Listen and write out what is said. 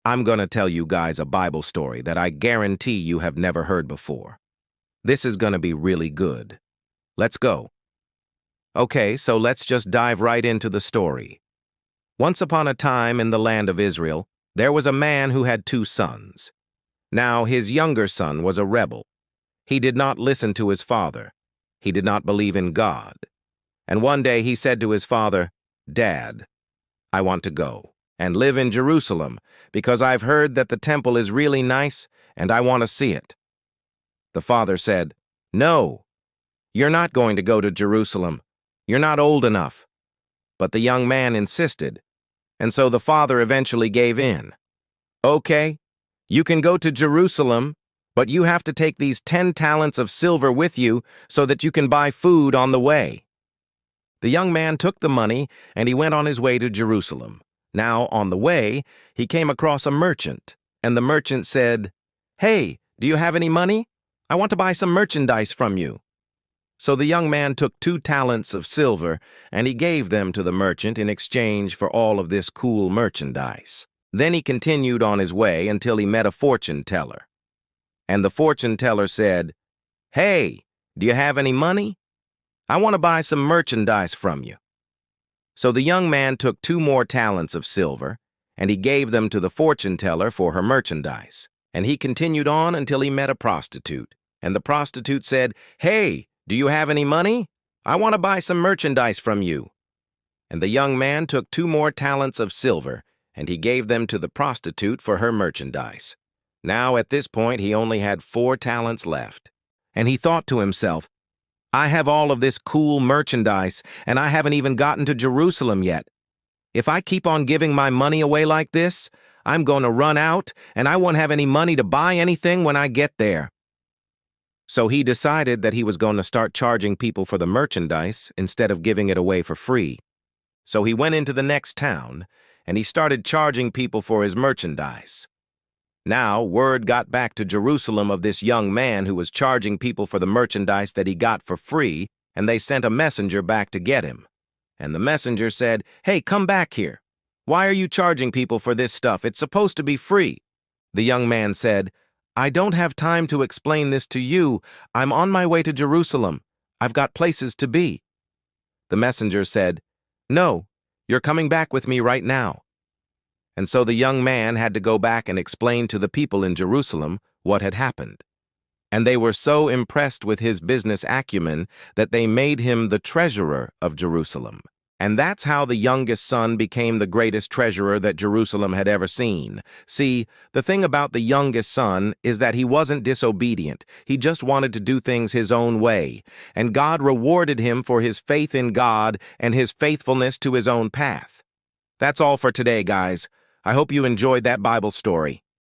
I'm gonna tell you guys a Bible story that I guarantee you have never heard before. This is gonna be really good. Let's go. Okay, so let's just dive right into the story. Once upon a time in the land of Israel, there was a man who had two sons. Now, his younger son was a rebel. He did not listen to his father. He did not believe in God. And one day he said to his father, "Dad, I want to go and live in Jerusalem because I've heard that the temple is really nice and I want to see it." The father said, "No, you're not going to go to Jerusalem. You're not old enough." But the young man insisted, and so the father eventually gave in. "Okay, you can go to Jerusalem, but you have to take these 10 talents of silver with you so that you can buy food on the way." The young man took the money and he went on his way to Jerusalem. Now, on the way, he came across a merchant, and the merchant said, "Hey, do you have any money? I want to buy some merchandise from you." So the young man took 2 talents of silver and he gave them to the merchant in exchange for all of this cool merchandise. Then he continued on his way until he met a fortune teller. And the fortune teller said, "Hey, do you have any money? I want to buy some merchandise from you." So the young man took 2 more talents of silver, and he gave them to the fortune teller for her merchandise. And he continued on until he met a prostitute. And the prostitute said, "Hey, do you have any money? I want to buy some merchandise from you." And the young man took 2 more talents of silver, and he gave them to the prostitute for her merchandise. Now, at this point, he only had 4 talents left. And he thought to himself, "I have all of this cool merchandise, and I haven't even gotten to Jerusalem yet. If I keep on giving my money away like this, I'm going to run out, and I won't have any money to buy anything when I get there." So he decided that he was going to start charging people for the merchandise instead of giving it away for free. So he went into the next town, and he started charging people for his merchandise. Now, word got back to Jerusalem of this young man who was charging people for the merchandise that he got for free, and they sent a messenger back to get him. And the messenger said, "Hey, come back here. Why are you charging people for this stuff? It's supposed to be free." The young man said, "I don't have time to explain this to you. I'm on my way to Jerusalem. I've got places to be." The messenger said, "No, you're coming back with me right now." And so the young man had to go back and explain to the people in Jerusalem what had happened. And they were so impressed with his business acumen that they made him the treasurer of Jerusalem. And that's how the youngest son became the greatest treasurer that Jerusalem had ever seen. See, the thing about the youngest son is that he wasn't disobedient. He just wanted to do things his own way. And God rewarded him for his faith in God and his faithfulness to his own path. That's all for today, guys. I hope you enjoyed that Bible story.